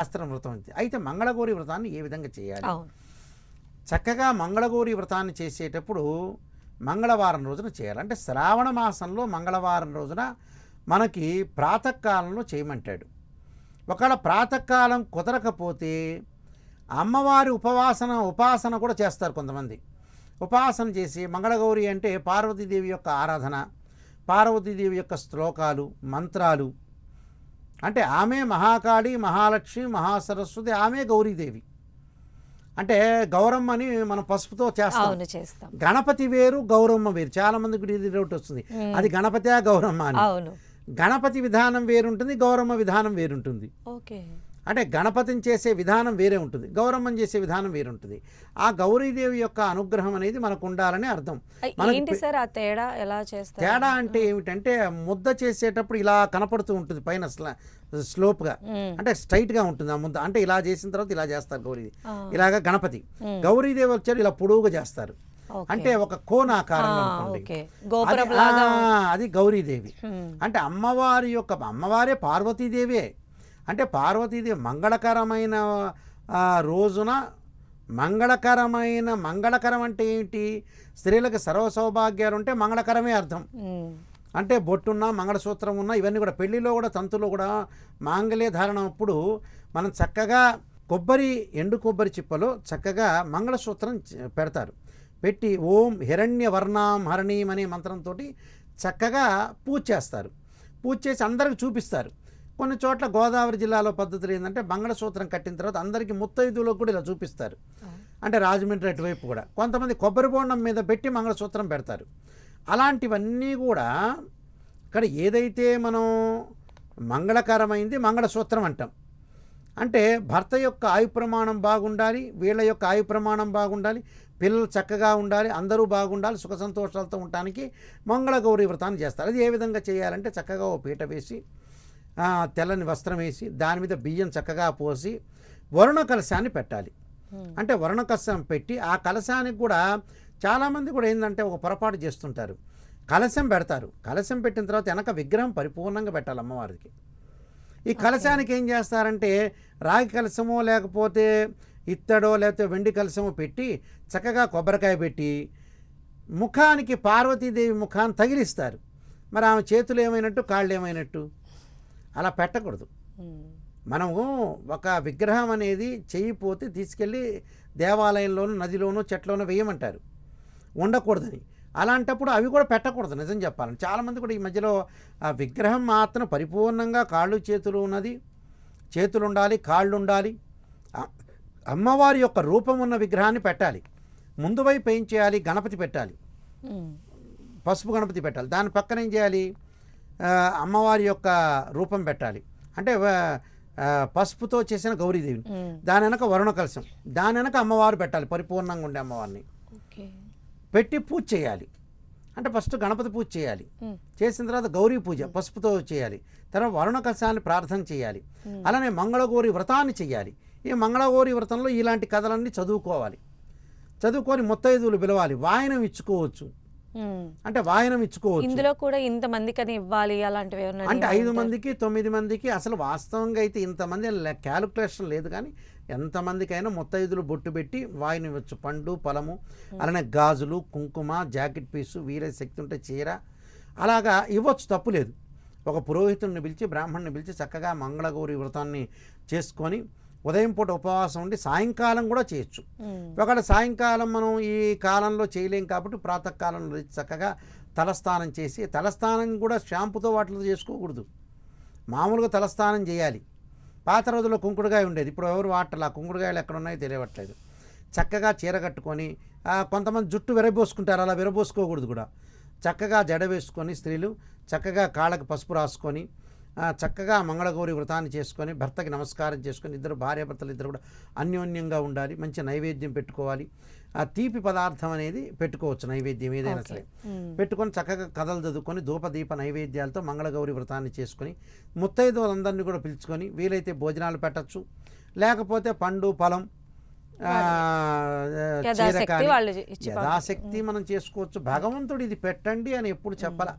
శాస్త్రం వ్రతం ఉంది. అయితే మంగళగౌరి వ్రతాన్ని ఏ విధంగా చేయాలి? అవును. చక్కగా మంగళగౌరి వ్రతాన్ని చేసేటప్పుడు మంగళవారం రోజున చేయాలి. అంటే శ్రావణ మాసంలో మంగళవారం రోజున మనకి ప్రాతకాలంలో చేయమంటాడు. ఒకవేళ ప్రాతకాలం కుదరకపోతే అమ్మవారి ఉపాసన కూడా చేస్తారు కొంతమంది. ఉపాసన చేసి మంగళగౌరి అంటే పార్వతీదేవి యొక్క ఆరాధన, పార్వతీదేవి యొక్క శ్లోకాలు, మంత్రాలు. అంటే ఆమె మహాకాళి, మహాలక్ష్మి, మహాసరస్వతి, ఆమె గౌరీదేవి. అంటే గౌరమ్మని మనం పసుపుతో చేస్తాం. గణపతి వేరు, గౌరమ్మ వేరు. చాలా మందికి ఇది డౌట్ వస్తుంది, అది గణపతి గౌరమ్మ అని. గణపతి విధానం వేరుంటుంది, గౌరమ్మ విధానం వేరుంటుంది. అంటే గణపతిని చేసే విధానం వేరే ఉంటుంది, గౌరమ్మని చేసే విధానం వేరుంటుంది. ఆ గౌరీదేవి యొక్క అనుగ్రహం అనేది మనకు ఉండాలని అర్థం. తేడా అంటే ఏమిటంటే ముద్ద చేసేటప్పుడు ఇలా కనపడుతూ ఉంటుంది పైన స్లోప్గా, అంటే స్ట్రైట్గా ఉంటుంది ఆ ముద్ద. అంటే ఇలా చేసిన తర్వాత ఇలా చేస్తారు గౌరీ, ఇలాగా గణపతి. గౌరీదేవి వచ్చారు ఇలా పొడవుగా చేస్తారు, అంటే ఒక కోనాకారంలో ఉంటుంది, అది గౌరీదేవి. అంటే అమ్మవారే పార్వతీదేవే. అంటే పార్వతీదేవి మంగళకరమైన రోజున మంగళకరం అంటే ఏంటి? స్త్రీలకు సర్వ సౌభాగ్యాలు ఉంటే మంగళకరమే అర్థం. అంటే బొట్టున్నా, మంగళసూత్రం ఉన్నా, ఇవన్నీ కూడా పెళ్లిలో కూడా తంతులో కూడా మాంగళ్య ధారణ అప్పుడు మనం చక్కగా ఎండు కొబ్బరి చిప్పలో చక్కగా మంగళసూత్రం పెడతారు. పెట్టి ఓం హిరణ్యవర్ణాం హరణీం అనే మంత్రంతో చక్కగా పూజ చేస్తారు. పూజ చేసి అందరికి చూపిస్తారు. కొన్ని చోట్ల గోదావరి జిల్లాలో పద్ధతులు ఏంటంటే మంగళసూత్రం కట్టిన తర్వాత అందరికీ ముత్తైదువులకు కూడా ఇలా చూపిస్తారు. అంటే రాజమండ్రి అటువైపు కూడా కొంతమంది కొబ్బరి బోండం మీద పెట్టి మంగళసూత్రం పెడతారు. అలాంటివన్నీ కూడా ఇక్కడ ఏదైతే మనం మంగళకరమైంది మంగళసూత్రం అంటాం. అంటే భర్త యొక్క ఆయు ప్రమాణం బాగుండాలి, వీళ్ళ యొక్క ఆయు ప్రమాణం బాగుండాలి, పిల్లలు చక్కగా ఉండాలి, అందరూ బాగుండాలి, సుఖ సంతోషాలతో ఉండటానికి మంగళగౌరి వ్రతాన్ని చేస్తారు. అది ఏ విధంగా చేయాలంటే చక్కగా ఓ పీట వేసి, తెల్లని వస్త్రం వేసి, దాని మీద బియ్యం చక్కగా పోసి వరుణ కలశాన్ని పెట్టాలి. అంటే వరుణ కలశం పెట్టి ఆ కలశానికి కూడా చాలామంది కూడా ఏంటంటే ఒక పొరపాటు చేస్తుంటారు, కలశం పెడతారు. కలశం పెట్టిన తర్వాత వెనక విగ్రహం పరిపూర్ణంగా పెట్టాలి అమ్మవారికి. ఈ కలశానికి ఏం చేస్తారంటే రాగి కలశమో లేకపోతే ఇత్తడో లేకపోతే వెండి కలశమో పెట్టి చక్కగా కొబ్బరికాయ పెట్టి ముఖానికి పార్వతీదేవి ముఖాన్ని తగిలిస్తారు. మరి ఆమె చేతులు ఏమైనట్టు, కాళ్ళు ఏమైనట్టు? అలా పెట్టకూడదు. మనము ఒక విగ్రహం అనేది చేయిపోతే తీసుకెళ్ళి దేవాలయంలోనూ, నదిలోనూ, చెట్లోనూ వేయమంటారు, ఉండకూడదని. అలాంటప్పుడు అవి కూడా పెట్టకూడదు. నిజం చెప్పాలని చాలామంది కూడా ఈ మధ్యలో ఆ విగ్రహం మాత్రం పరిపూర్ణంగా కాళ్ళు చేతులు ఉన్నది, చేతులు ఉండాలి, కాళ్ళు ఉండాలి, అమ్మవారి యొక్క రూపం ఉన్న విగ్రహాన్ని పెట్టాలి. ముందు వైపు ఏం చేయాలి? గణపతి పెట్టాలి, పసుపు గణపతి పెట్టాలి. దాని పక్కన ఏం చేయాలి? అమ్మవారి యొక్క రూపం పెట్టాలి, అంటే పసుపుతో చేసిన గౌరీదేవిని. దాని వెనక వరుణ కలశం, దాని వెనక అమ్మవారు పెట్టాలి, పరిపూర్ణంగా ఉండే అమ్మవారిని పెట్టి పూజ చేయాలి. అంటే ఫస్ట్ గణపతి పూజ చేయాలి, చేసిన తర్వాత గౌరీ పూజ పసుపుతో చేయాలి, తర్వాత వరుణ కలశాన్ని ప్రార్థన చేయాలి. అలానే మంగళగౌరి వ్రతాన్ని చేయాలి. ఈ మంగళగౌరి వ్రతంలో ఇలాంటి కథలన్నీ చదువుకొని ముత్తైదువులు పిలవాలి, వాయనం ఇచ్చుకోవచ్చు. అంటే వాయనం ఇచ్చుకోవచ్చు. ఇందులో కూడా ఇంతమందికి ఇవ్వాలి అలాంటివి అంటే 5 మందికి 9 మందికి అసలు వాస్తవంగా అయితే ఇంతమంది క్యాలిక్యులేషన్ లేదు, కానీ ఎంతమందికైనా ముత్తైదులు బొట్టు పెట్టి వాయిని ఇవ్వచ్చు. పండు, ఫలము, అలానే గాజులు, కుంకుమ, జాకెట్ పీసు, వీరే శక్తి ఉంటే చీర, అలాగా ఇవ్వచ్చు, తప్పు లేదు. ఒక పురోహితుడిని పిలిచి, బ్రాహ్మణ్ణి పిలిచి చక్కగా మంగళగౌరి వ్రతాన్ని చేసుకొని ఉదయం పూట ఉపవాసం ఉండి సాయంకాలం కూడా చేయొచ్చు. ఒకవేళ సాయంకాలం మనం ఈ కాలంలో చేయలేం కాబట్టి ప్రాతకాలంలో చక్కగా తలస్నానం చేసి, తలస్నానం కూడా షాంపుతో వాటితో చేసుకోకూడదు, మామూలుగా తలస్నానం చేయాలి. పాత రోజుల్లో కుంకుడుగాయ ఉండేది, ఇప్పుడు ఎవరు వాటర్లు, ఆ కుంకుడుగాయలు ఎక్కడ ఉన్నాయో తెలియట్లేదు. చక్కగా చీర కట్టుకొని, కొంతమంది జుట్టు విరబోసుకుంటారు, అలా విరబోసుకోకూడదు కూడా. చక్కగా జడ వేసుకొని స్త్రీలు చక్కగా కాళ్ళకి పసుపు రాసుకొని చక్కగా మంగళగౌరి వ్రతాన్ని చేసుకొని భర్తకి నమస్కారం చేసుకొని, ఇద్దరు భార్యాభర్తలు ఇద్దరు కూడా అన్యోన్యంగా ఉండాలి. మంచి నైవేద్యం పెట్టుకోవాలి. ఆ తీపి పదార్థం అనేది పెట్టుకోవచ్చు, నైవేద్యం ఏదైనా సరే పెట్టుకొని చక్కగా కథలు చదువుకొని ధూపదీప నైవేద్యాలతో మంగళగౌరి వ్రతాన్ని చేసుకొని ముత్తైదువులందరినీ కూడా పిలుచుకొని వీలైతే భోజనాలు పెట్టచ్చు, లేకపోతే పండు, ఫలం, చీర కానీ యథాశక్తి మనం చేసుకోవచ్చు. భగవంతుడు ఇది పెట్టండి అని ఎప్పుడు చెప్పాల.